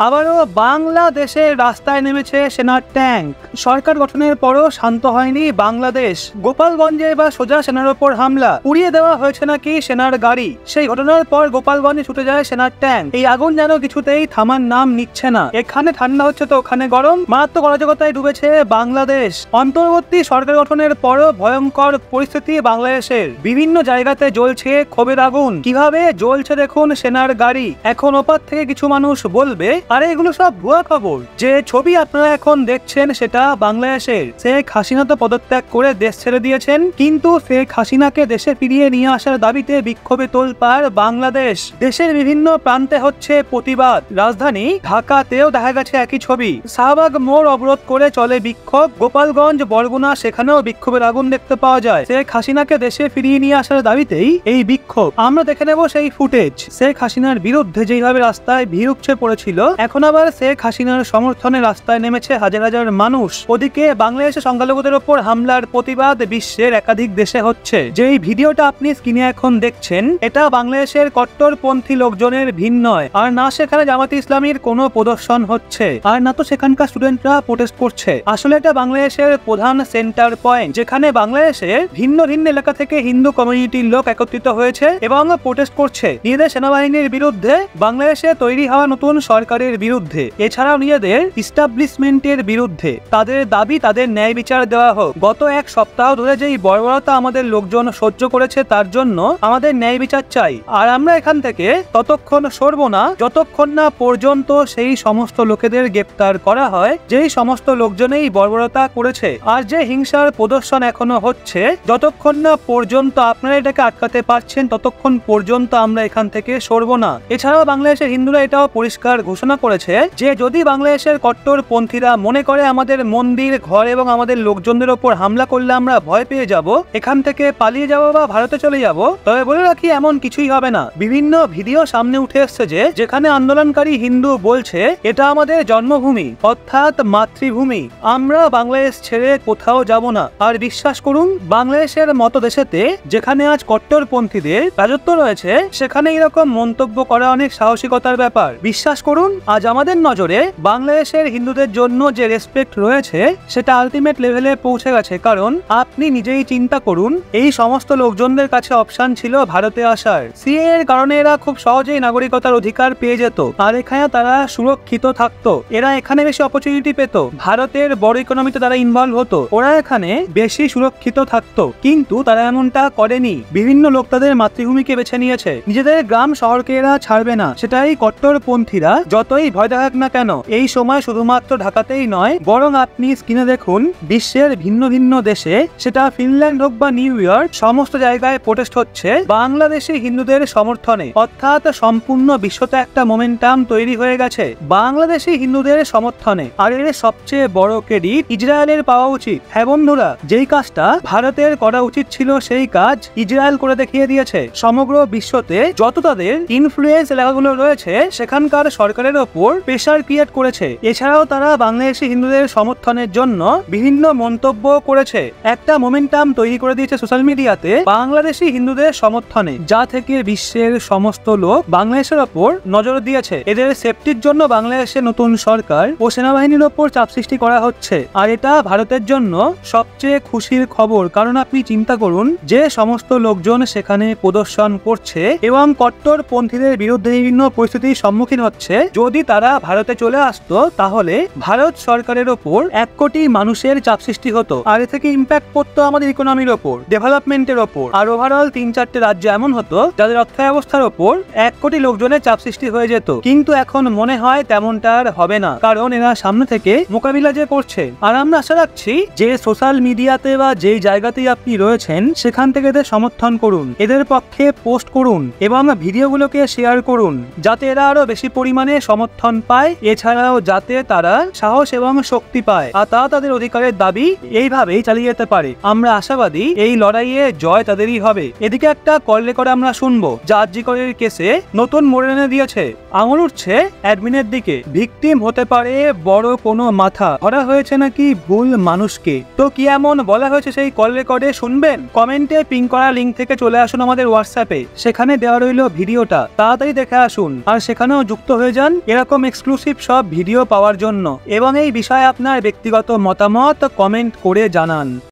আবারও বাংলাদেশের রাস্তায় নেমেছে সেনার ট্যাঙ্ক। সরকার গঠনের পরও শান্ত হয়নি বাংলাদেশ। গোপালগঞ্জে বা সোজা সেনার ওপর হামলা, উড়িয়ে দেওয়া হয়েছে নাকি সেনার গাড়ি। সেই ঘটনার পর গোপালগঞ্জে ছুটে যায় সেনার ট্যাঙ্ক। এই আগুন যেন কিছুতেই থামার নাম নিচ্ছে না। এখানে ঠান্ডা হচ্ছে তো ওখানে গরম। মারাত্মক অরাজকতায় ডুবেছে বাংলাদেশ। অন্তর্বর্তী সরকার গঠনের পরও ভয়ঙ্কর পরিস্থিতি বাংলাদেশের। বিভিন্ন জায়গাতে জ্বলছে ক্ষোভের আগুন। কিভাবে জ্বলছে দেখুন সেনার গাড়ি। এখন ওপার থেকে কিছু মানুষ বলবে, আরে এগুলো সব ভুয়া খবর। যে ছবি আপনারা এখন দেখছেন সেটা বাংলাদেশের। শেখ হাসিনা তো পদত্যাগ করে দেশ ছেড়ে দিয়েছেন, কিন্তু শেখ হাসিনাকে দেশে ফিরিয়ে নিয়ে আসার দাবিতে বিক্ষোভে তোলপাড় বাংলাদেশ। দেশের বিভিন্ন প্রান্তে হচ্ছে প্রতিবাদ। রাজধানী ঢাকাতেও দেখা গেছে একই ছবি। শাহবাগ মোড় অবরোধ করে চলে বিক্ষোভ। গোপালগঞ্জ, বরগুনা, সেখানেও বিক্ষোভের আগুন দেখতে পাওয়া যায়। শেখ হাসিনাকে দেশে ফিরিয়ে নিয়ে আসার দাবিতেই এই বিক্ষোভ। আমরা দেখে নেব সেই ফুটেজ। শেখ হাসিনার বিরুদ্ধে যেভাবে রাস্তায় ভিড় উপচে পড়েছিল, এখন আবার শেখ হাসিনার সমর্থনে রাস্তায় নেমেছে হাজার হাজার মানুষ। ওদিকে বাংলাদেশের সংখ্যালঘুদের ওপর হামলার প্রতিবাদ বিশ্বের একাধিক দেশে হচ্ছে। যেই ভিডিওটা আপনি স্ক্রিনে এখন দেখছেন, এটা বাংলাদেশের কট্টরপন্থী লোকজনের ভিন্ন নয়। আর না সেখানে জামাতে ইসলামীর কোনো প্রদর্শন হচ্ছে, আর না তো সেখানকার স্টুডেন্টরা প্রোটেস্ট করছে। আসলে এটা বাংলাদেশের প্রধান সেন্টার পয়েন্ট, যেখানে বাংলাদেশের ভিন্ন ভিন্ন এলাকা থেকে হিন্দু কমিউনিটির লোক একত্রিত হয়েছে এবং প্রোটেস্ট করছে নিজেদের সেনাবাহিনীর বিরুদ্ধে, বাংলাদেশে তৈরি হওয়া নতুন সরকারের বিরুদ্ধে, এছাড়াও নিজেদের ইস্টাবলিশমেন্টের বিরুদ্ধে। তাদের দাবি তাদের ন্যায় বিচার দেওয়া হোক। গত এক সপ্তাহ ধরে যেই বর্বরতা আমাদের লোকজন সহ্য করেছে, তার জন্য আমাদের ন্যায় বিচার চাই। আর আমরা এখান থেকে ততক্ষণ সরব না যতক্ষণ না পর্যন্ত সেই সমস্ত লোকেদের গ্রেপ্তার করা হয় যেই সমস্ত লোকজনেই বর্বরতা করেছে। আর যে হিংসার প্রদর্শন এখনো হচ্ছে, যতক্ষণ না পর্যন্ত আপনারা এটাকে আটকাতে পারছেন, ততক্ষণ পর্যন্ত আমরা এখান থেকে সরব না। এছাড়াও বাংলাদেশের হিন্দুরা এটাও পরিষ্কার ঘোষণা করেছে যে যদি বাংলাদেশের কট্টরপন্থীরা মনে করে আমাদের মন্দির, ঘর এবং আমাদের লোকজনদের ওপর হামলা করলে আমরা ভয় পেয়ে যাব, এখান থেকে পালিয়ে যাব বা ভারতে চলে যাব, তবে বলে রাখি এমন কিছুই হবে না। বিভিন্ন ভিডিও সামনে উঠে এসছে যে যেখানে আন্দোলনকারী হিন্দু বলছে এটা আমাদের জন্মভূমি, অর্থাৎ মাতৃভূমি, আমরা বাংলাদেশ ছেড়ে কোথাও যাব না। আর বিশ্বাস করুন, বাংলাদেশের মতো দেশেতে যেখানে আজ কট্টরপন্থীদের রাজত্ব রয়েছে, সেখানে এরকম মন্তব্য করা অনেক সাহসিকতার ব্যাপার। বিশ্বাস করুন, আজ আমাদের নজরে বাংলাদেশের হিন্দুদের জন্য যে রেসপেক্ট রয়েছে, সেটা আলটিমেট লেভেলে পৌঁছে গেছে। কারণ আপনি নিজেই চিন্তা করুন, এই সমস্ত লোকজনদের কাছে অপশন ছিল ভারতে আসার। সিএ এর কারণে এরা খুব সহজেই নাগরিকতার অধিকার পেয়ে যেত, আর এখানে তারা সুরক্ষিত থাকতো। এরা এখানে বেশি অপরচুনিটি পেত, ভারতের বড় ইকোনমিতে তারা ইনভলভ হতো, ওরা এখানে বেশি সুরক্ষিত থাকতো। কিন্তু তারা এমনটা করেনি। বিভিন্ন লোক তাদের মাতৃভূমিকে বেছে নিয়েছে। নিজেদের গ্রাম শহরকে এরা ছাড়বে না। সেটাই কট্টরপন্থীরা যতই ভয় দেখাক না কেন, এই সময় শুধুমাত্র ঢাকাতেই নয়, বরং আপনি স্ক্রিনে দেখুন বিশ্বের ভিন্ন ভিন্ন দেশে, সেটা ফিনল্যান্ড হোক বা নিউ ইয়র্ক, সমস্ত জায়গায় প্রোটেস্ট হচ্ছে বাংলাদেশি হিন্দুদের সমর্থনে। অর্থাৎ সম্পূর্ণ বিশ্বতে একটা মোমেন্টাম তৈরি হয়ে গেছে বাংলাদেশি হিন্দুদের সমর্থনে। আর এর সবচেয়ে বড় ক্রেডিট ইসরায়েলের পাওয়া উচিত। হ্যাঁ বন্ধুরা, যেই কাজটা ভারতের করা উচিত ছিল, সেই কাজ ইসরায়েল করে দেখিয়ে দিয়েছে। সমগ্র বিশ্বতে যত তাদের ইনফ্লুয়েন্স এলাকাগুলো রয়েছে, সেখানকার সরকারের ওপর প্রেসার ক্রিয়েট করেছে। এছাড়াও তারা বাংলাদেশি হিন্দুদের সমর্থনের জন্য বিভিন্ন মন্তব্য করেছে। একটা মোমেন্টাম তৈরি করে দিয়েছে সোশ্যাল মিডিয়াতে বাংলাদেশি হিন্দুদের সমর্থনে, যা থেকে বিশ্বের সমস্ত লোক বাংলাদেশের ওপর নজর দিয়েছে। এদের সেফটির জন্য বাংলাদেশের নতুন সরকার ও সেনাবাহিনীর ওপর চাপ সৃষ্টি করা হচ্ছে। আর এটা ভারতের জন্য সবচেয়ে খুশির খবর। কারণ আপনি চিন্তা করুন, যে সমস্ত লোকজন সেখানে প্রদর্শন করছে এবং কট্টরপন্থীদের বিরুদ্ধে বিভিন্ন পরিস্থিতির সম্মুখীন হচ্ছে, যদি তারা ভারতে চলে আসতো, তাহলে ভারত সরকারের ওপর 1 কোটি মানুষের চাপ সৃষ্টি হতো। আর এ থেকে ইম্প্যাক্ট পড়তো আমাদের ইকোনমির ওপর, ডেভেলপমেন্টের ওপর। আর ওভারঅল 3-4টে রাজ্য এমন হতো যাদের অর্থব্যবস্থার ওপর 1 কোটি লোকজনের চাপ সৃষ্টি হয়ে যেত। কিন্তু এখন মনে হয় তেমনটা আর হবে না, কারণ এরা সামনে থেকে মোকাবিলা যে করছে। আর আমরা আশা রাখছি যে সোশ্যাল মিডিয়াতে বা যেই জায়গাতেই আপনি রয়েছেন, সেখান থেকে এদের সমর্থন করুন, এদের পক্ষে পোস্ট করুন এবং ভিডিওগুলোকে শেয়ার করুন, যাতে এরা আরো বেশি পরিমাণে সমর্থন পায়। এছাড়াও যাতে তারা সাহস এবং শক্তি পায়, আর তা তাদের অধিকারের দাবি এইভাবেই চালিয়ে যেতে পারে। আমরা আশাবাদী এই লড়াইয়ে জয় তাদেরই হবে। এদিকে একটা কল রেকর্ড আমরা শুনবো, যা আরজি করের কেসে নতুন মোড় এনে দিয়েছে। আঙুল উঠছে অ্যাডমিনের দিকে। ভিকটিম হতে পারে বড় কোনো মাথা, ধরা হয়েছে নাকি ভুল মানুষকে। তো কি এমন বলা হয়েছে সেই কল রেকর্ডে শুনবেন? কমেন্টে পিন করা লিঙ্ক থেকে চলে আসুন আমাদের হোয়াটসঅ্যাপে, সেখানে দেওয়া রইল ভিডিওটা, তাড়াতাড়ি দেখে আসুন আর সেখানেও যুক্ত হয়ে যান এরকম এক্সক্লুসিভ সব ভিডিও পাওয়ার জন্য এবং এই বিষয়ে আপনার ব্যক্তিগত মতামত কমেন্ট করে জানান।